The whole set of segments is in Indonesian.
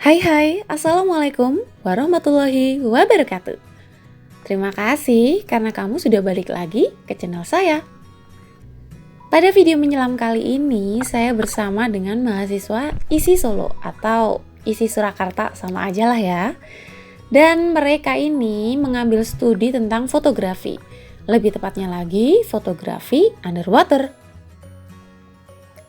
Hai, Assalamualaikum warahmatullahi wabarakatuh. Terima kasih karena kamu sudah balik lagi ke channel saya. Pada video menyelam kali ini, saya bersama dengan mahasiswa ISI Solo atau ISI Surakarta, sama aja lah ya. Dan mereka ini mengambil studi tentang fotografi. Lebih tepatnya lagi, fotografi underwater.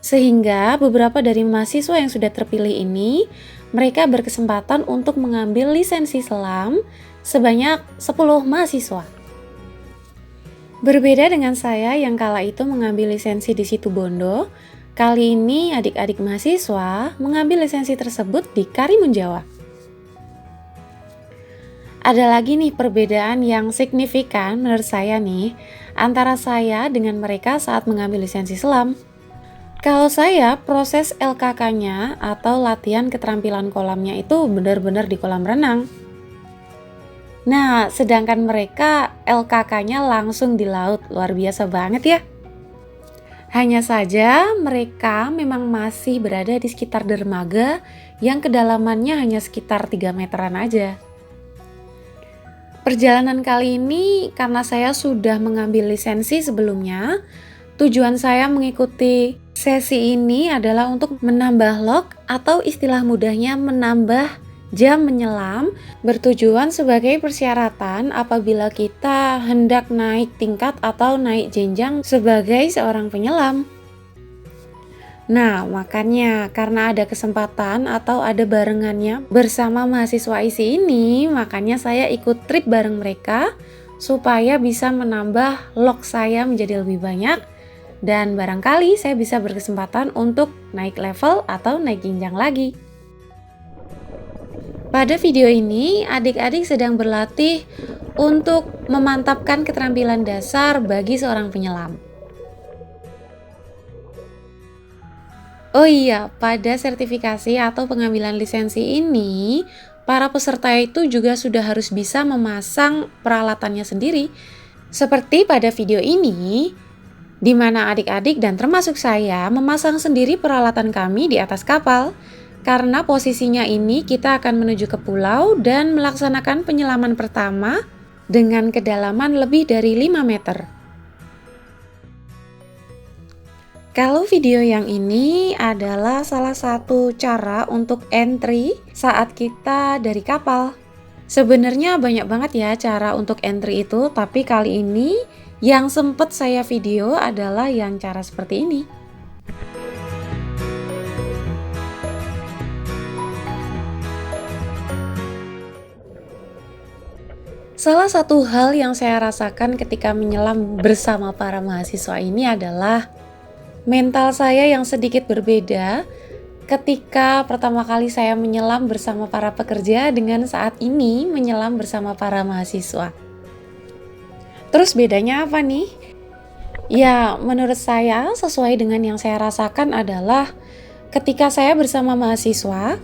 Sehingga beberapa dari mahasiswa yang sudah terpilih ini, mereka berkesempatan untuk mengambil lisensi selam sebanyak 10 mahasiswa. Berbeda dengan saya yang kala itu mengambil lisensi di Situbondo, kali ini adik-adik mahasiswa mengambil lisensi tersebut di Karimun Jawa. Ada lagi nih perbedaan yang signifikan menurut saya nih, antara saya dengan mereka saat mengambil lisensi selam. Kalau saya, proses LKK-nya atau latihan keterampilan kolamnya itu benar-benar di kolam renang. Nah, sedangkan mereka LKK-nya langsung di laut, luar biasa banget ya. Hanya saja mereka memang masih berada di sekitar dermaga yang kedalamannya hanya sekitar 3 meteran aja. Perjalanan kali ini karena saya sudah mengambil lisensi sebelumnya, tujuan saya mengikuti sesi ini adalah untuk menambah log atau istilah mudahnya menambah jam menyelam, bertujuan sebagai persyaratan apabila kita hendak naik tingkat atau naik jenjang sebagai seorang penyelam. Nah, makanya karena ada kesempatan atau ada barengannya bersama mahasiswa ISI ini, makanya saya ikut trip bareng mereka supaya bisa menambah log saya menjadi lebih banyak. Dan barangkali saya bisa berkesempatan untuk naik level atau naik jenjang lagi. Pada video ini, adik-adik sedang berlatih untuk memantapkan keterampilan dasar bagi seorang penyelam. Oh iya, pada sertifikasi atau pengambilan lisensi ini, para peserta itu juga sudah harus bisa memasang peralatannya sendiri. Seperti pada video ini, di mana adik-adik dan termasuk saya memasang sendiri peralatan kami di atas kapal. Karena posisinya ini kita akan menuju ke pulau dan melaksanakan penyelaman pertama dengan kedalaman lebih dari 5 meter. Kalau video yang ini adalah salah satu cara untuk entry saat kita dari kapal. Sebenarnya banyak banget ya cara untuk entry itu, tapi kali ini yang sempat saya video adalah yang cara seperti ini. Salah satu hal yang saya rasakan ketika menyelam bersama para mahasiswa ini adalah mental saya yang sedikit berbeda ketika pertama kali saya menyelam bersama para pekerja dengan saat ini menyelam bersama para mahasiswa. Terus bedanya apa nih? Ya, menurut saya sesuai dengan yang saya rasakan adalah ketika saya bersama mahasiswa,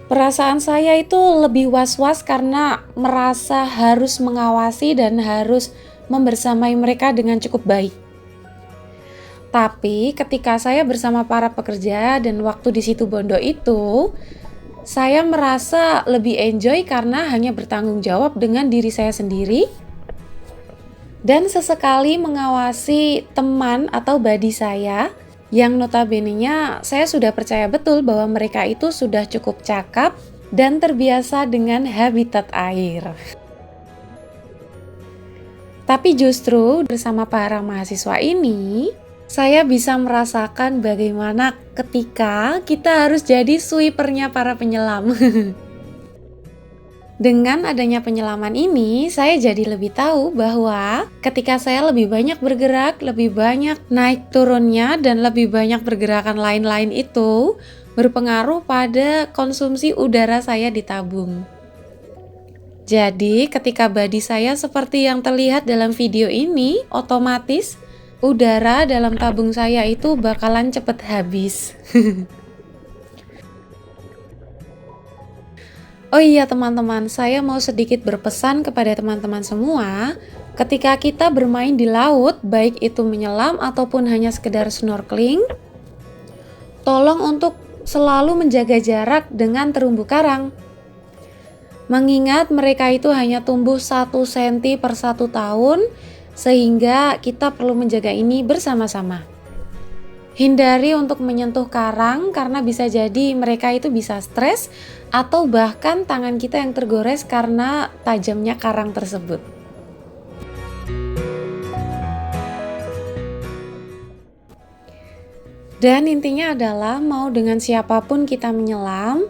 perasaan saya itu lebih was-was karena merasa harus mengawasi dan harus membersamai mereka dengan cukup baik. Tapi ketika saya bersama para pekerja dan waktu di Situbondo itu, saya merasa lebih enjoy karena hanya bertanggung jawab dengan diri saya sendiri dan sesekali mengawasi teman atau buddy saya yang notabene-nya saya sudah percaya betul bahwa mereka itu sudah cukup cakap dan terbiasa dengan habitat air. Tapi justru bersama para mahasiswa ini, saya bisa merasakan bagaimana ketika kita harus jadi sweepernya para penyelam. Dengan adanya penyelaman ini, saya jadi lebih tahu bahwa ketika saya lebih banyak bergerak, lebih banyak naik turunnya, dan lebih banyak pergerakan lain-lain itu berpengaruh pada konsumsi udara saya di tabung. Jadi, ketika body saya seperti yang terlihat dalam video ini, otomatis udara dalam tabung saya itu bakalan cepet habis. Oh iya teman-teman, saya mau sedikit berpesan kepada teman-teman semua. Ketika kita bermain di laut, baik itu menyelam ataupun hanya sekedar snorkeling, tolong untuk selalu menjaga jarak dengan terumbu karang. Mengingat mereka itu hanya tumbuh 1 cm per 1 tahun, sehingga kita perlu menjaga ini bersama-sama. Hindari untuk menyentuh karang karena bisa jadi mereka itu bisa stres atau bahkan tangan kita yang tergores karena tajamnya karang tersebut. Dan intinya adalah mau dengan siapapun kita menyelam,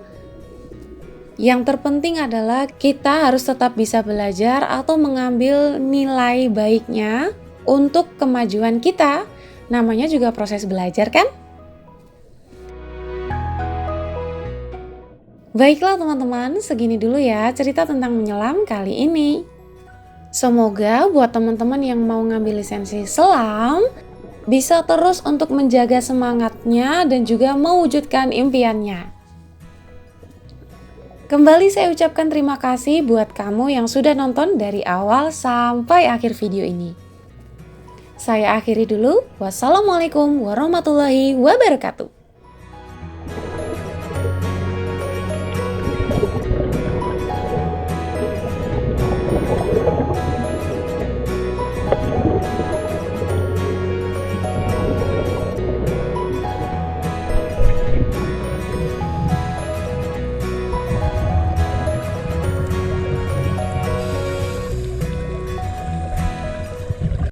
yang terpenting adalah kita harus tetap bisa belajar atau mengambil nilai baiknya untuk kemajuan kita. Namanya juga proses belajar kan? Baiklah teman-teman, segini dulu ya cerita tentang menyelam kali ini. Semoga buat teman-teman yang mau ngambil lisensi selam bisa terus untuk menjaga semangatnya dan juga mewujudkan impiannya. Kembali saya ucapkan terima kasih buat kamu yang sudah nonton dari awal sampai akhir video ini. Saya akhiri dulu. Wassalamualaikum warahmatullahi wabarakatuh.